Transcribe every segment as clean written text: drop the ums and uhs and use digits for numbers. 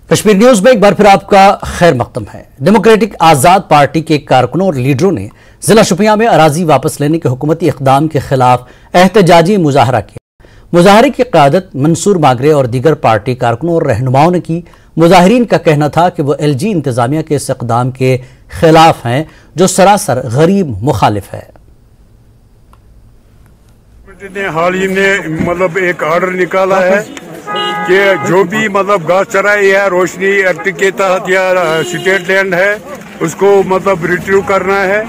Kashmir news میں ایک بار پھر آپ کا خیر مقدم ہے۔ ڈیموکریٹک آزاد پارٹی کے کارکنوں اور لیڈروں نے ضلع شوپیاں میں اراضی واپس لینے کے حکومتی اقدام کے خلاف احتجاجی مظاہرہ کیا۔ مظاہرے کی قیادت منصور ماگرے اور دیگر پارٹی کارکنوں اور رہنماؤں نے کی۔ مظاہرین کا کہنا تھا کہ وہ ایل جی انتظامیہ کے اس اقدام کے خلاف ہیں جو سراسر غریب مخالف ہے۔ حال ہی میں ایک آرڈر نکالا ہے کہ جو بھی گھاس چرائی ہے روشنی ایکٹ کے تحت یا اسٹیٹ لینڈ ہے اس کو ریٹریو کرنا ہے،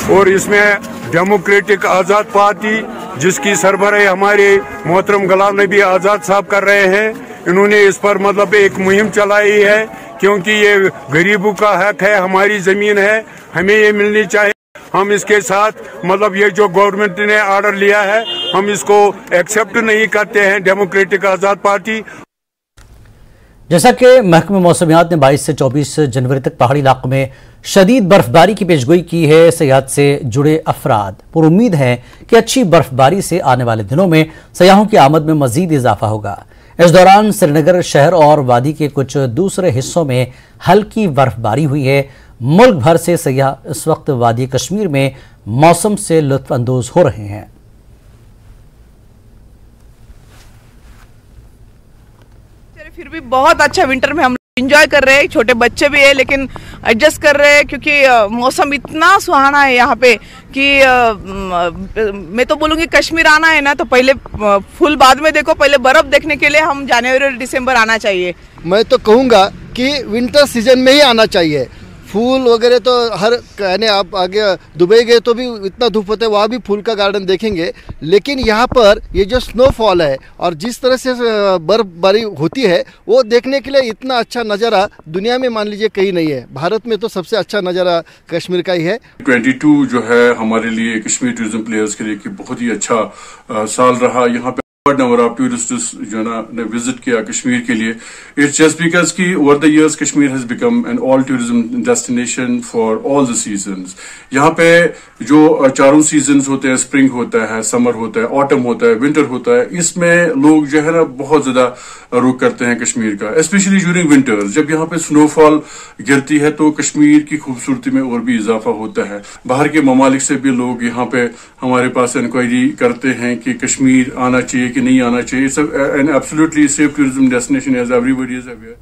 اور اس میں ڈیموکریٹک آزاد پارٹی جس کی سربراہی ہمارے محترم غلام نبی آزاد صاحب کر رہے ہیں، انہوں نے اس پر ایک مہم چلائی ہے، کیونکہ یہ غریبوں کا حق ہے، ہماری زمین ہے، ہمیں یہ ملنی چاہیے۔ ہم اس کے ساتھ یہ جو گورنمنٹ نے آرڈر لیا ہے ہم اس کو ایکسپٹ نہیں کرتے ہیں ڈیموکریٹک آزاد پارٹی۔ جیسا کہ محکمہ موسمیات نے 22 سے 24 جنوری تک پہاڑی علاقوں میں شدید برف باری کی پیشگوئی کی ہے، سیاحت سے جڑے افراد پر امید ہیں کہ اچھی برف باری سے آنے والے دنوں میں سیاحوں کی آمد میں مزید اضافہ ہوگا۔ اس دوران سری نگر شہر اور وادی کے کچھ دوسرے حصوں میں ہلکی برف باری ہوئی ہے۔ ملک بھر سے سیاح اس وقت وادی کشمیر میں موسم سے لطف اندوز ہو رہے ہیں۔ پھر بھی بہت اچھا ونٹر میں ہم انجوائے کر رہے ہیں، چھوٹے بچے بھی ہیں لیکن ایڈجسٹ کر رہے ہیں، کیونکہ موسم اتنا سہانا ہے یہاں پہ کہ میں تو بولوں گی کشمیر آنا ہے نا تو پہلے پھول بعد میں دیکھو، پہلے برف دیکھنے کے لیے ہم جنوری اور دسمبر آنا چاہیے۔ میں تو کہوں گا کہ ونٹر سیزن میں ہی آنا چاہیے۔ پھول وغیرہ تو آپ آگے دبئی گئے تو بھی اتنا دھوپ ہوتا ہے، وہاں بھی پھول کا گارڈن دیکھیں گے، لیکن یہاں پر یہ جو سنو فال ہے اور جس طرح سے برف باری ہوتی ہے وہ دیکھنے کے لیے اتنا اچھا نظارہ دنیا میں مان لیجئے کہیں نہیں ہے۔ بھارت میں تو سب سے اچھا نظارہ کشمیر کا ہی ہے۔ 22 جو ہے ہمارے لیے کشمیر ٹورزم پلیئرز کے لیے بہت ہی اچھا سال رہا۔ یہاں پہ نمبر آف ٹورسٹس جو نے وزٹ کیا کشمیر کے لیے۔ اٹس جسٹ بیکاز کہ over the years Kashmir has become an all tourism destination for all the seasons. یہاں پہ جو چاروں سیزنز ہوتے ہیں، اسپرنگ ہوتا ہے، سمر ہوتا ہے، آٹم ہوتا ہے، ونٹر ہوتا ہے، اس میں لوگ جو ہے نا بہت زیادہ رخ کرتے ہیں کشمیر کا، اسپیشلی ڈیورنگ ونٹر۔ جب یہاں پہ سنو فال گرتی ہے تو کشمیر کی خوبصورتی میں اور بھی اضافہ ہوتا ہے۔ باہر کے ممالک سے بھی لوگ یہاں پہ ہمارے پاس انکوائری کرتے ہیں کہ کشمیر آنا چاہیے کہ نہیں آنا چاہیے۔ It's an absolutely safe tourism destination as everybody is aware.